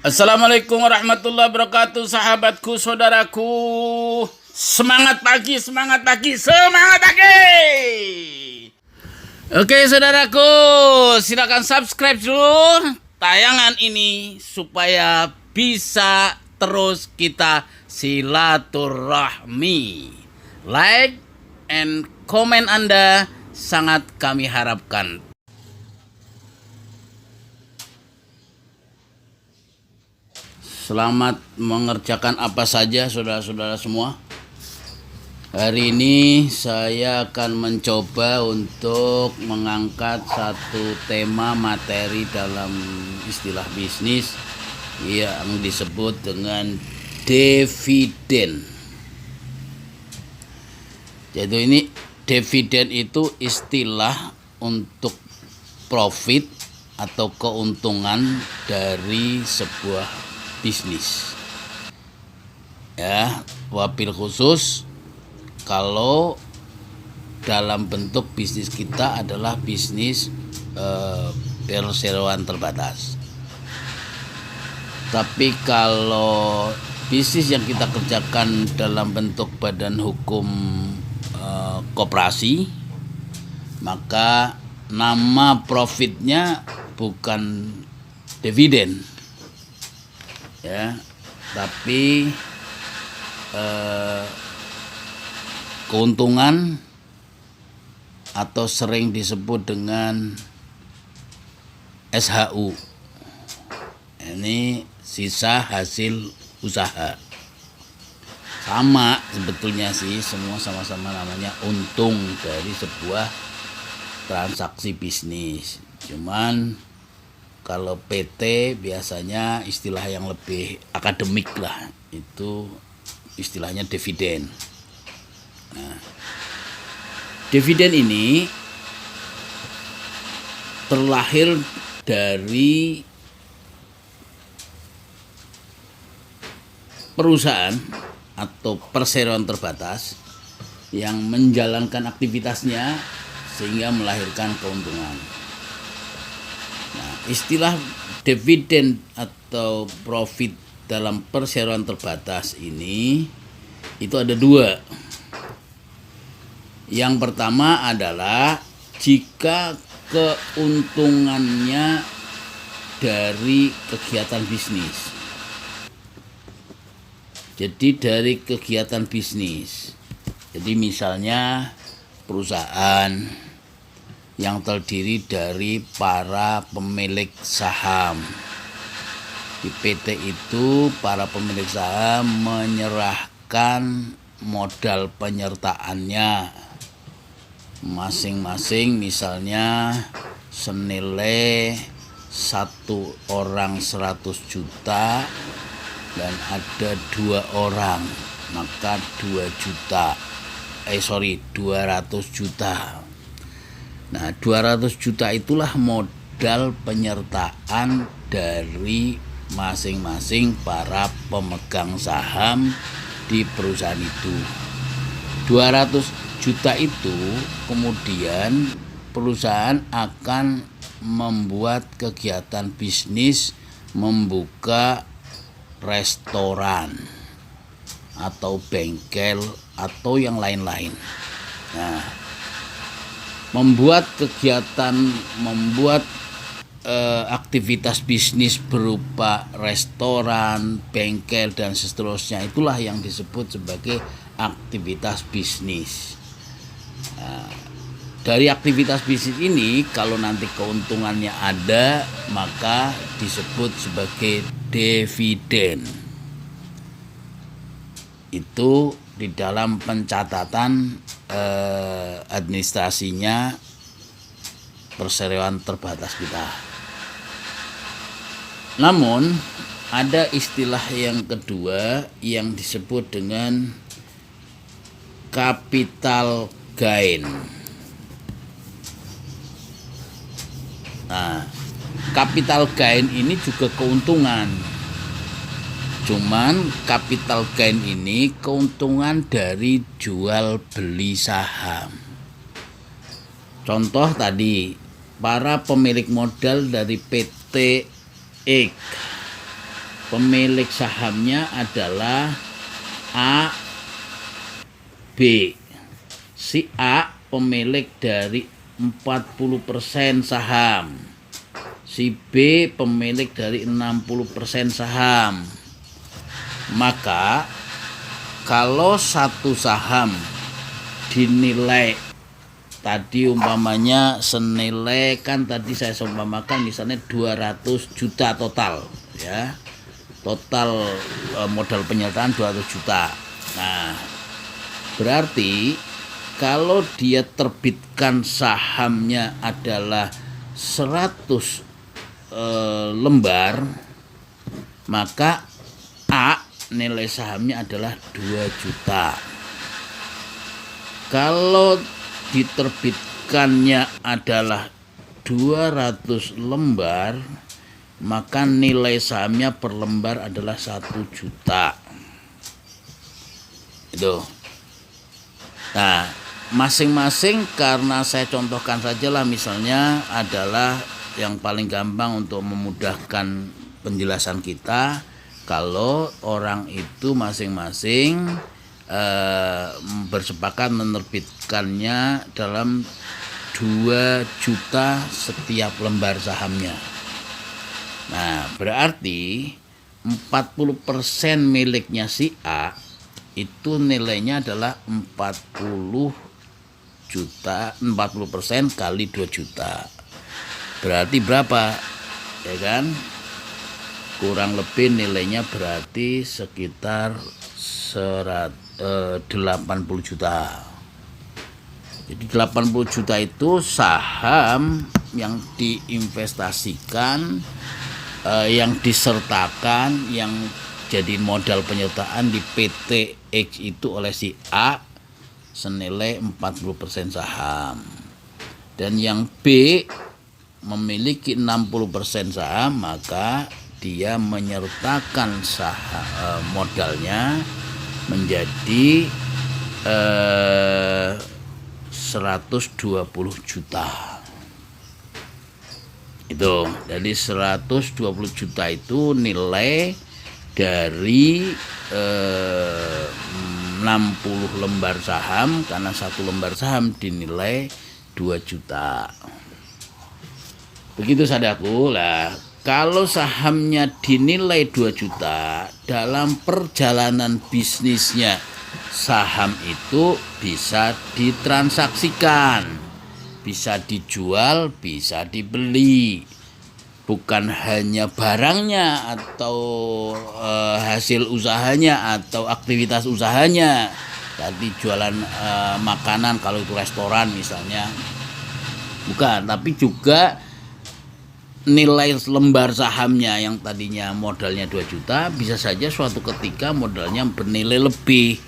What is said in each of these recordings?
Assalamualaikum warahmatullahi wabarakatuh, sahabatku, saudaraku. Semangat pagi, semangat pagi, semangat pagi. Oke, saudaraku, silakan subscribe dulu tayangan ini supaya bisa terus kita silaturahmi. Like and comment Anda sangat kami harapkan. Selamat mengerjakan apa saja saudara-saudara semua. Hari ini saya akan mencoba untuk mengangkat satu tema materi dalam istilah bisnis yang disebut dengan dividen. Jadi ini dividen itu istilah untuk profit atau keuntungan dari sebuah bisnis, ya, wabil khusus kalau dalam bentuk bisnis kita adalah bisnis perseroan terbatas. Tapi kalau bisnis yang kita kerjakan dalam bentuk badan hukum koperasi, maka nama profitnya bukan dividen, ya, tapi keuntungan atau sering disebut dengan SHU. Ini sisa hasil usaha. Sama sebetulnya sih, semua sama-sama namanya untung dari sebuah transaksi bisnis. Cuman kalau PT biasanya istilah yang lebih akademik lah, itu istilahnya dividen. Nah, dividen ini terlahir dari perusahaan atau perseroan terbatas yang menjalankan aktivitasnya sehingga melahirkan keuntungan. Istilah dividen atau profit dalam perseroan terbatas ini itu ada dua. Yang pertama adalah jika keuntungannya dari kegiatan bisnis. Jadi dari kegiatan bisnis. Jadi misalnya perusahaan yang terdiri dari para pemilik saham. Di PT itu para pemilik saham menyerahkan modal penyertaannya masing-masing, misalnya senilai satu orang 100 juta dan ada 2 orang, maka 200 juta. Nah, 200 juta itulah modal penyertaan dari masing-masing para pemegang saham di perusahaan itu. 200 juta itu kemudian perusahaan akan membuat kegiatan bisnis, membuka restoran atau bengkel atau yang lain-lain. Nah, membuat aktivitas bisnis berupa restoran, bengkel, dan seterusnya, itulah yang disebut sebagai aktivitas bisnis. Nah, dari aktivitas bisnis ini kalau nanti keuntungannya ada, maka disebut sebagai dividen. Itu di dalam pencatatan administrasinya perseroan terbatas kita. Namun ada istilah yang kedua yang disebut dengan capital gain. Nah, capital gain ini juga keuntungan. Cuman capital gain ini keuntungan dari jual beli saham. Contoh tadi, para pemilik modal dari PT X pemilik sahamnya adalah A, B. Si A pemilik dari 40% saham. Si B pemilik dari 60% saham. Maka kalau satu saham dinilai tadi umpamanya senilai, kan tadi saya umpamakan misalnya 200 juta total ya. Total modal penyertaan 200 juta. Nah, berarti kalau dia terbitkan sahamnya adalah 100 lembar, maka A nilai sahamnya adalah 2 juta. Kalau diterbitkannya adalah 200 lembar, maka nilai sahamnya per lembar adalah 1 juta. Itu. Nah, masing-masing, karena saya contohkan sajalah, misalnya adalah yang paling gampang untuk memudahkan penjelasan kita, kalau orang itu masing-masing bersepakat menerbitkannya dalam 2 juta setiap lembar sahamnya. Nah, berarti 40% miliknya si A itu nilainya adalah 40 juta, 40% kali 2 juta. Berarti berapa? Ya kan? Kurang lebih nilainya berarti sekitar 80 juta. Jadi 80 juta itu saham yang diinvestasikan, yang disertakan, yang jadi modal penyertaan di PT X itu oleh si A senilai 40% saham. Dan yang B memiliki 60% saham, maka dia menyertakan saham modalnya menjadi 120 juta. Itu jadi 120 juta itu nilai dari 60 lembar saham, karena satu lembar saham dinilai 2 juta. Begitu saudaraku. Lah, kalau sahamnya dinilai 2 juta, dalam perjalanan bisnisnya saham itu bisa ditransaksikan, bisa dijual, bisa dibeli. Bukan hanya barangnya atau hasil usahanya atau aktivitas usahanya. Tadi jualan makanan kalau itu restoran misalnya. Bukan, tapi juga nilai lembar sahamnya yang tadinya modalnya 2 juta bisa saja suatu ketika modalnya bernilai lebih.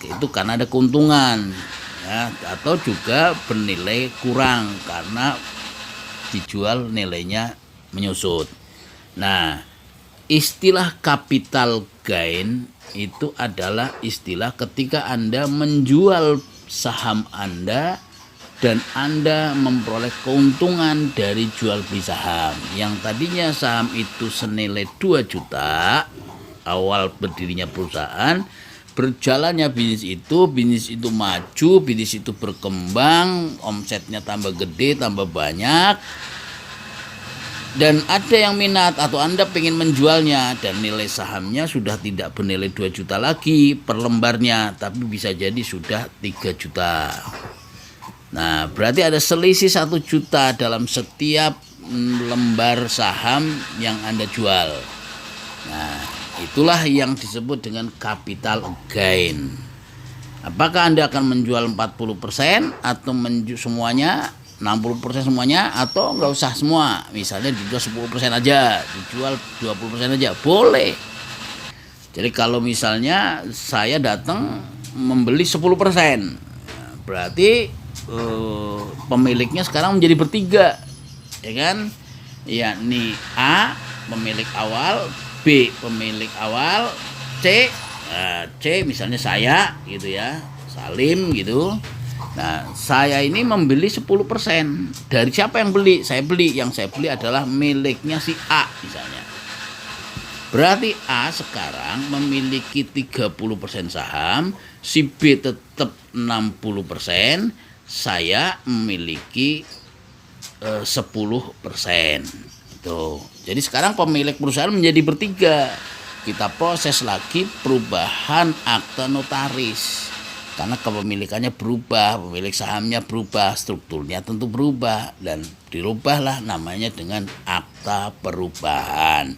Itu karena ada keuntungan ya, atau juga bernilai kurang karena dijual nilainya menyusut. Nah, istilah capital gain itu adalah istilah ketika Anda menjual saham Anda dan Anda memperoleh keuntungan dari jual beli saham. Yang tadinya saham itu senilai 2 juta awal berdirinya perusahaan, berjalannya bisnis itu maju, bisnis itu berkembang, omsetnya tambah gede, tambah banyak, dan ada yang minat atau Anda pengen menjualnya, dan nilai sahamnya sudah tidak bernilai 2 juta lagi per lembarnya, tapi bisa jadi sudah 3 juta. Nah, berarti ada selisih 1 juta dalam setiap lembar saham yang Anda jual. Nah, itulah yang disebut dengan capital gain. Apakah Anda akan menjual 40% atau semuanya, 60% semuanya, atau nggak usah semua? Misalnya dijual 10% aja, dijual 20% aja, boleh. Jadi kalau misalnya saya datang membeli 10%, berarti pemiliknya sekarang menjadi bertiga, ya kan? Yakni A pemilik awal, B pemilik awal, C misalnya saya gitu ya, Salim gitu. Nah, saya ini membeli 10%. Dari siapa yang beli? Saya beli. Yang saya beli adalah miliknya si A misalnya. Berarti A sekarang memiliki 30% saham, si B tetap 60%, saya memiliki 10%. Tuh. Jadi sekarang pemilik perusahaan menjadi bertiga. Kita proses lagi perubahan akta notaris. Karena kepemilikannya berubah, pemilik sahamnya berubah, strukturnya tentu berubah, dan dirubahlah namanya dengan akta perubahan.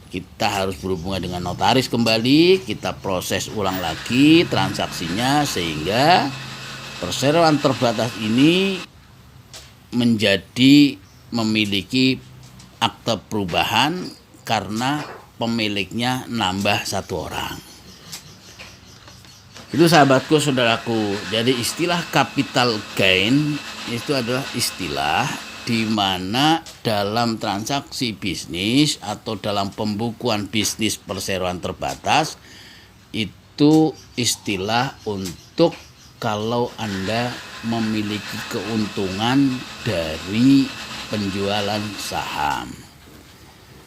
Kita harus berhubungan dengan notaris kembali, kita proses ulang lagi transaksinya sehingga perseroan terbatas ini menjadi memiliki akta perubahan karena pemiliknya nambah 1 orang. Itu sahabatku, saudaraku. Jadi istilah capital gain itu adalah istilah di mana dalam transaksi bisnis atau dalam pembukuan bisnis perseroan terbatas itu istilah untuk kalau Anda memiliki keuntungan dari penjualan saham.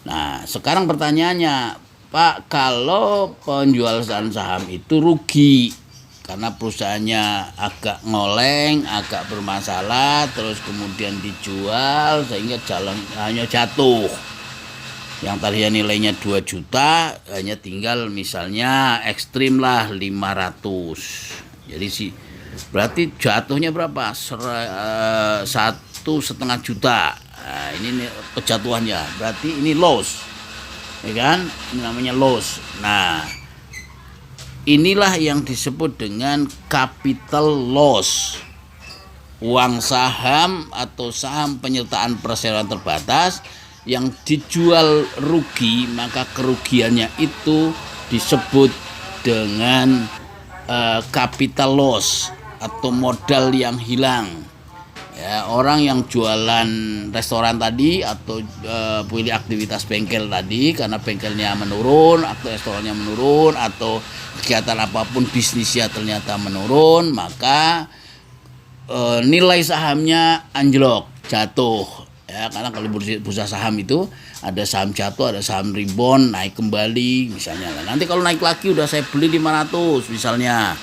Nah, sekarang pertanyaannya, Pak, kalau penjualan saham itu rugi karena perusahaannya agak ngoleng, agak bermasalah, terus kemudian dijual sehingga hanya jatuh. Yang tadinya nilainya 2 juta hanya tinggal misalnya ekstrim lah 500. Jadi berarti jatuhnya berapa? 1,5 juta. Nah, ini kejatuhannya. Berarti ini loss. Ya kan? Ini namanya loss. Nah, inilah yang disebut dengan capital loss. Uang saham atau saham penyertaan perseroan terbatas yang dijual rugi, maka kerugiannya itu disebut dengan capital loss atau modal yang hilang. Ya, orang yang jualan restoran tadi atau pilih aktivitas bengkel tadi karena bengkelnya menurun atau restorannya menurun atau kegiatan apapun bisnisnya ternyata menurun, maka nilai sahamnya anjlok, jatuh. Ya, karena kalau bursa saham itu ada saham jatuh, ada saham rebound, naik kembali misalnya. Nanti kalau naik lagi udah saya beli 500 misalnya.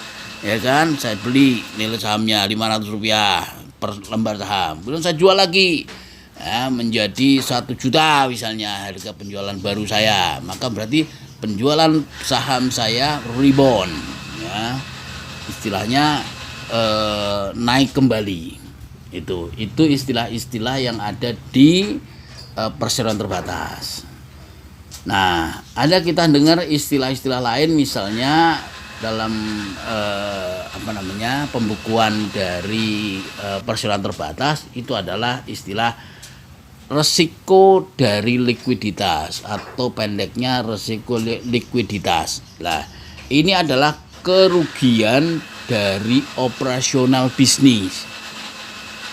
Ya kan, saya beli nilai sahamnya Rp500 per lembar saham. Kemudian saya jual lagi ya, menjadi 1 juta misalnya harga penjualan baru saya. Maka berarti penjualan saham saya rebound ya. Istilahnya naik kembali. Itu istilah-istilah yang ada di perseroan terbatas. Nah, ada kita dengar istilah-istilah lain misalnya dalam pembukuan dari perseroan terbatas itu adalah istilah resiko dari likuiditas atau pendeknya resiko likuiditas. Nah, ini adalah kerugian dari operasional bisnis.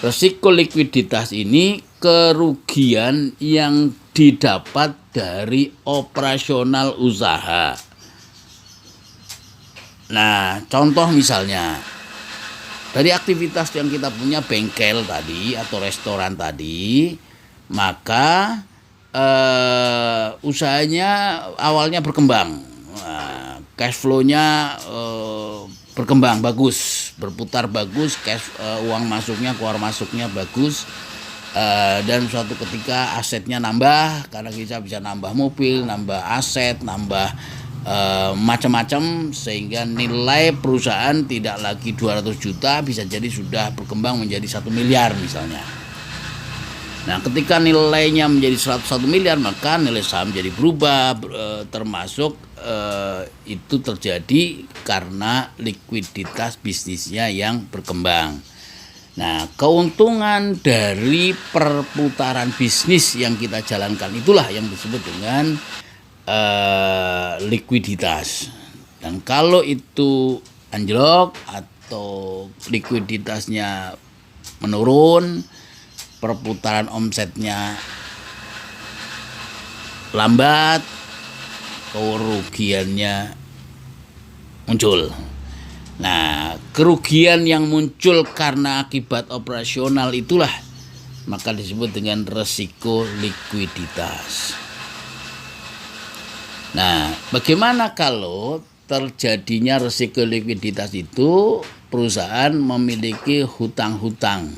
Resiko likuiditas ini kerugian yang didapat dari operasional usaha. Nah, contoh misalnya dari aktivitas yang kita punya bengkel tadi atau restoran tadi, maka usahanya awalnya berkembang, cash flow-nya berkembang bagus, berputar bagus, uang masuknya keluar masuknya bagus, dan suatu ketika asetnya nambah karena kita bisa nambah mobil, nambah aset, nambah macam-macam sehingga nilai perusahaan tidak lagi 200 juta bisa jadi sudah berkembang menjadi 1 miliar misalnya. Nah, ketika nilainya menjadi 101 miliar maka nilai saham jadi berubah, termasuk itu terjadi karena likuiditas bisnisnya yang berkembang. Nah, keuntungan dari perputaran bisnis yang kita jalankan itulah yang disebut dengan likuiditas. Dan kalau itu anjlok atau likuiditasnya menurun, perputaran omsetnya lambat, kerugiannya muncul. Nah, kerugian yang muncul karena akibat operasional itulah maka disebut dengan resiko likuiditas. Nah, bagaimana kalau terjadinya resiko likuiditas itu perusahaan memiliki hutang-hutang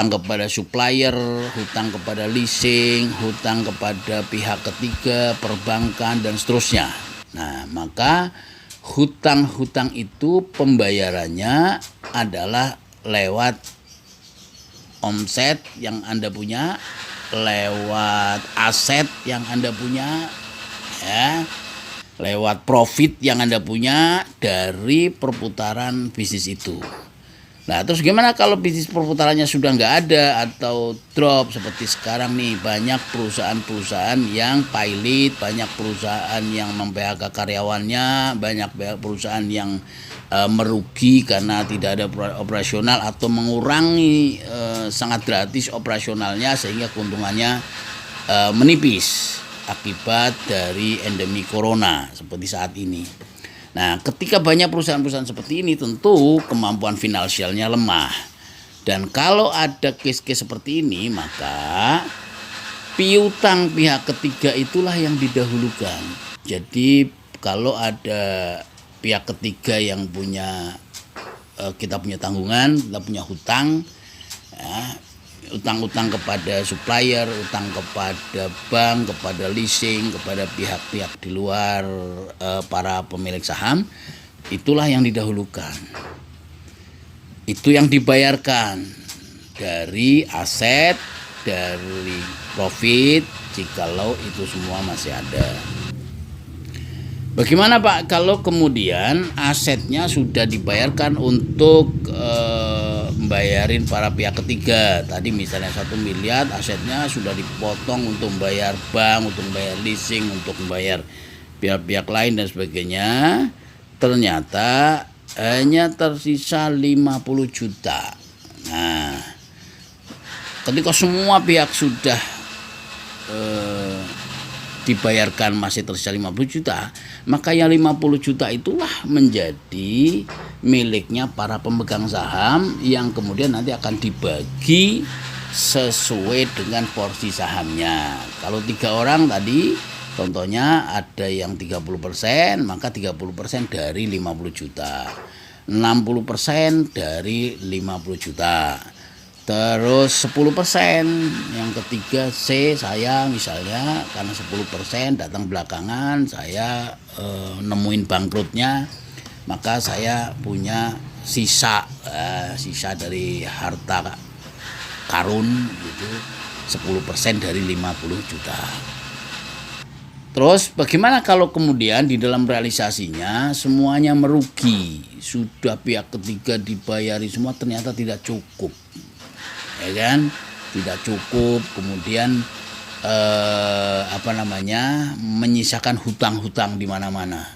kepada supplier, hutang kepada leasing, hutang kepada pihak ketiga, perbankan, dan seterusnya. Nah, maka hutang-hutang itu pembayarannya adalah lewat omset yang Anda punya, lewat aset yang Anda punya, ya, lewat profit yang Anda punya dari perputaran bisnis itu. Nah, terus gimana kalau bisnis perputarannya sudah nggak ada atau drop seperti sekarang nih, banyak perusahaan-perusahaan yang pilot, banyak perusahaan yang mem-PHK karyawannya, banyak perusahaan yang merugi karena tidak ada operasional atau mengurangi sangat gratis operasionalnya sehingga keuntungannya menipis akibat dari endemi corona seperti saat ini. Nah, ketika banyak perusahaan-perusahaan seperti ini tentu kemampuan finansialnya lemah. Dan kalau ada case-case seperti ini, maka piutang pihak ketiga itulah yang didahulukan. Jadi kalau ada pihak ketiga yang punya, kita punya tanggungan, kita punya hutang, ya, utang-utang kepada supplier, utang kepada bank, kepada leasing, kepada pihak-pihak di luar para pemilik saham, itulah yang didahulukan. Itu yang dibayarkan dari aset, dari profit, jikalau itu semua masih ada. Bagaimana Pak kalau kemudian asetnya sudah dibayarkan untuk membayarin para pihak ketiga? Tadi misalnya 1 miliar asetnya sudah dipotong untuk membayar bank, untuk membayar leasing, untuk membayar pihak-pihak lain dan sebagainya. Ternyata hanya tersisa 50 juta. Nah, ketika semua pihak sudah dibayarkan masih tersisa 50 juta, maka yang 50 juta itulah menjadi miliknya para pemegang saham yang kemudian nanti akan dibagi sesuai dengan porsi sahamnya. Kalau 3 orang tadi contohnya ada yang 30%, maka 30% dari 50 juta, 60% dari 50 juta. Terus 10% yang ketiga C, saya misalnya karena 10% datang belakangan, saya nemuin bangkrutnya, maka saya punya sisa dari harta karun gitu, 10% dari 50 juta. Terus bagaimana kalau kemudian di dalam realisasinya semuanya merugi, sudah pihak ketiga dibayari semua ternyata tidak cukup, ya kan, tidak cukup, kemudian menyisakan hutang-hutang di mana-mana,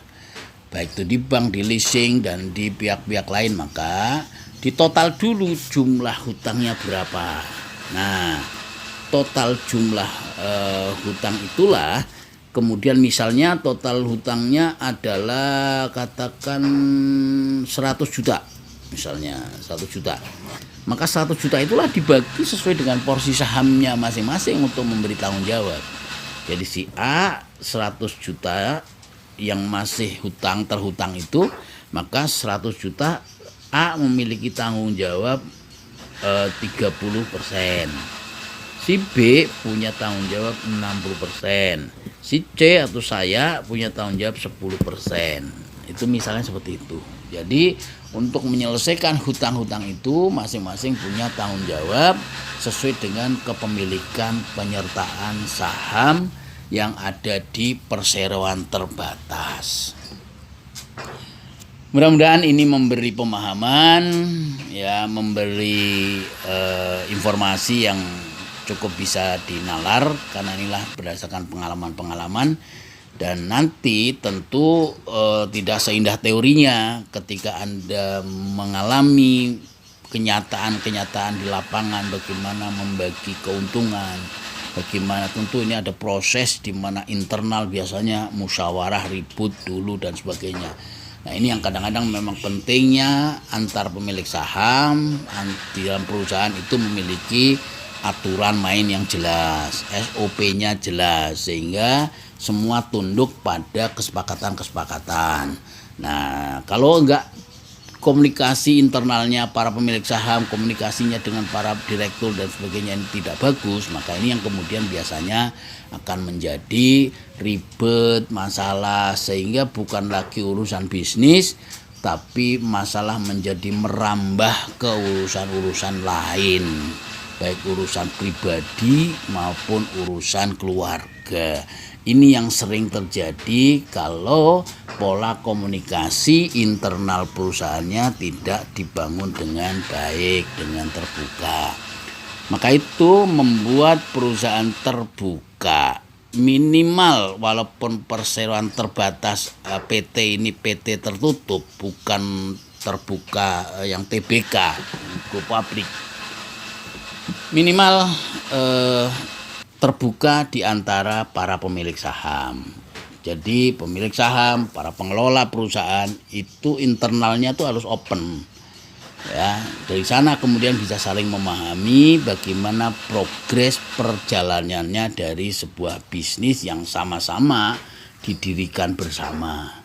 baik itu di bank, di leasing, dan di pihak-pihak lain, maka ditotal dulu jumlah hutangnya berapa. Nah, total jumlah hutang itulah kemudian misalnya total hutangnya adalah katakan 100 juta, misalnya 100 juta. Maka 100 juta itulah dibagi sesuai dengan porsi sahamnya masing-masing untuk memberi tanggung jawab. Jadi si A 100 juta yang masih terhutang itu, maka 100 juta A memiliki tanggung jawab 30%. Si B punya tanggung jawab 60%. Si C atau saya punya tanggung jawab 10%. Itu misalnya seperti itu. Jadi untuk menyelesaikan hutang-hutang itu masing-masing punya tanggung jawab sesuai dengan kepemilikan penyertaan saham yang ada di perseroan terbatas. Mudah-mudahan ini memberi pemahaman, ya, memberi informasi yang cukup bisa dinalar, karena inilah berdasarkan pengalaman-pengalaman. Dan nanti tentu tidak seindah teorinya ketika Anda mengalami kenyataan-kenyataan di lapangan, bagaimana membagi keuntungan, bagaimana, tentu ini ada proses di mana internal biasanya musyawarah, ribut dulu dan sebagainya. Nah, ini yang kadang-kadang memang pentingnya antar pemilik saham di dalam perusahaan itu memiliki aturan main yang jelas, SOP-nya jelas, sehingga semua tunduk pada kesepakatan-kesepakatan. Nah, kalau enggak komunikasi internalnya para pemilik saham, komunikasinya dengan para direktur dan sebagainya ini tidak bagus, maka ini yang kemudian biasanya akan menjadi ribet, masalah, sehingga bukan lagi urusan bisnis, tapi masalah menjadi merambah ke urusan-urusan lain, baik urusan pribadi maupun urusan keluarga. Ini yang sering terjadi kalau pola komunikasi internal perusahaannya tidak dibangun dengan baik, dengan terbuka. Maka itu membuat perusahaan terbuka, minimal walaupun perseroan terbatas PT ini PT tertutup, bukan terbuka yang TBK, go public. Minimal terbuka di antara para pemilik saham. Jadi pemilik saham, para pengelola perusahaan itu internalnya tuh harus open. Ya, dari sana kemudian bisa saling memahami bagaimana progres perjalanannya dari sebuah bisnis yang sama-sama didirikan bersama.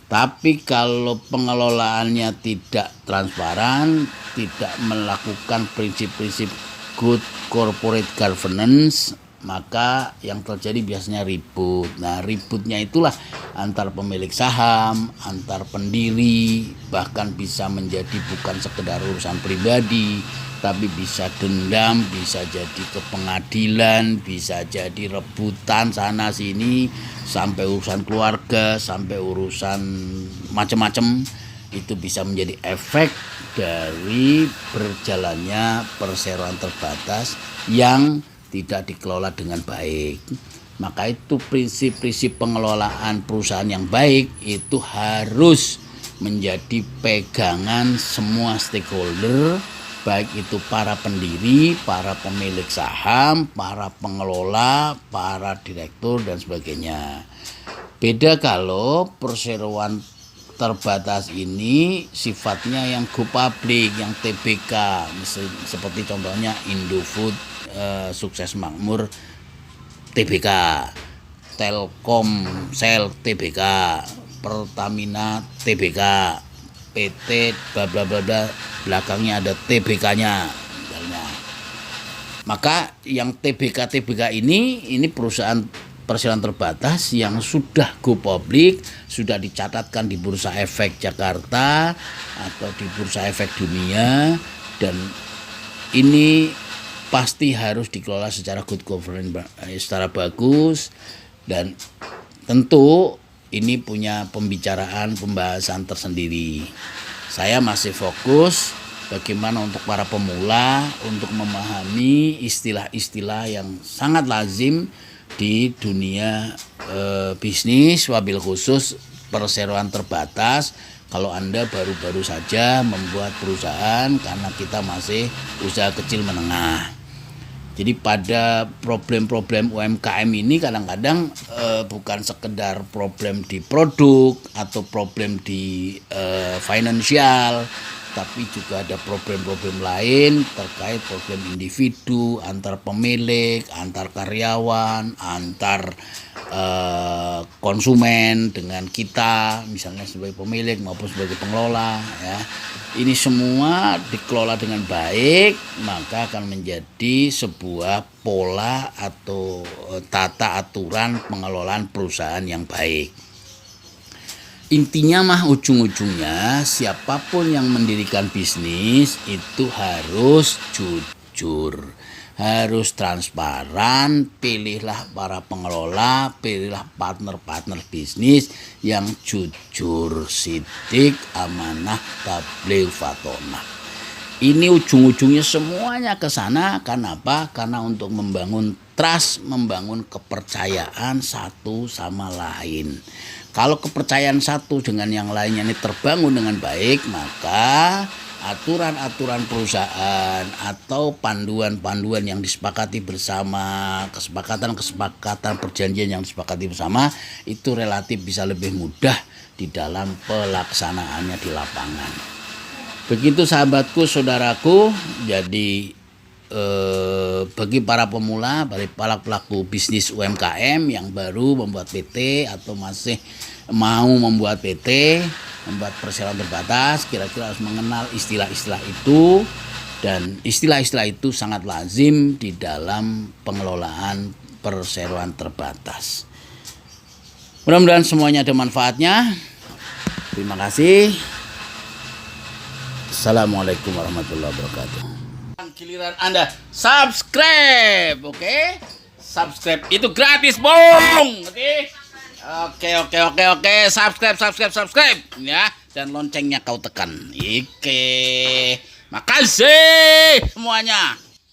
Tapi kalau pengelolaannya tidak transparan, tidak melakukan prinsip-prinsip good corporate governance, maka yang terjadi biasanya ribut. Nah, ributnya itulah antar pemilik saham, antar pendiri, bahkan bisa menjadi bukan sekedar urusan pribadi, tapi bisa dendam, bisa jadi ke pengadilan, bisa jadi rebutan sana sini, sampai urusan keluarga, sampai urusan macam-macam. Itu bisa menjadi efek dari berjalannya perseroan terbatas yang tidak dikelola dengan baik. Maka itu prinsip-prinsip pengelolaan perusahaan yang baik itu harus menjadi pegangan semua stakeholder, baik itu para pendiri, para pemilik saham, para pengelola, para direktur dan sebagainya. Beda kalau perseroan terbatas ini sifatnya yang go public, yang TBK, seperti contohnya Indofood, Sukses Makmur TBK, Telkomsel TBK, Pertamina TBK, PT bla bla bla bla, belakangnya ada TBK-nya misalnya. Maka yang TBK ini perusahaan perseroan terbatas yang sudah go public, sudah dicatatkan di Bursa Efek Jakarta atau di Bursa Efek Dunia, dan ini pasti harus dikelola secara good governance, secara bagus, dan tentu ini punya pembahasan tersendiri. Saya masih fokus bagaimana untuk para pemula untuk memahami istilah-istilah yang sangat lazim di dunia bisnis, wabil khusus perseroan terbatas. Kalau Anda baru-baru saja membuat perusahaan, karena kita masih usaha kecil menengah. Jadi pada problem-problem UMKM ini kadang-kadang bukan sekedar problem di produk atau problem di finansial, tapi juga ada problem-problem lain terkait problem individu, antar pemilik, antar karyawan, antar konsumen dengan kita, misalnya sebagai pemilik maupun sebagai pengelola. Ya, ini semua dikelola dengan baik, maka akan menjadi sebuah pola atau tata aturan pengelolaan perusahaan yang baik. Intinya mah ujung-ujungnya siapapun yang mendirikan bisnis itu harus jujur, harus transparan. Pilihlah para pengelola, pilihlah partner-partner bisnis yang jujur, sidik, amanah, tabligh, fatonah. Ini ujung-ujungnya semuanya ke sana. Kenapa? Karena untuk membangun trust, membangun kepercayaan satu sama lain. Kalau kepercayaan satu dengan yang lainnya ini terbangun dengan baik, maka aturan-aturan perusahaan atau panduan-panduan yang disepakati bersama, kesepakatan-kesepakatan perjanjian yang disepakati bersama itu relatif bisa lebih mudah di dalam pelaksanaannya di lapangan. Begitu sahabatku, saudaraku, jadi bagi para pemula, bagi para pelaku bisnis UMKM yang baru membuat PT atau masih mau membuat PT, membuat perseroan terbatas, kira-kira harus mengenal istilah-istilah itu, dan istilah-istilah itu sangat lazim di dalam pengelolaan perseroan terbatas. Mudah-mudahan semuanya ada manfaatnya. Terima kasih. Assalamualaikum warahmatullahi wabarakatuh. Giliran Anda subscribe, oke? Subscribe itu gratis, Bung. Oke. Subscribe ya, dan loncengnya kau tekan. Makasih semuanya.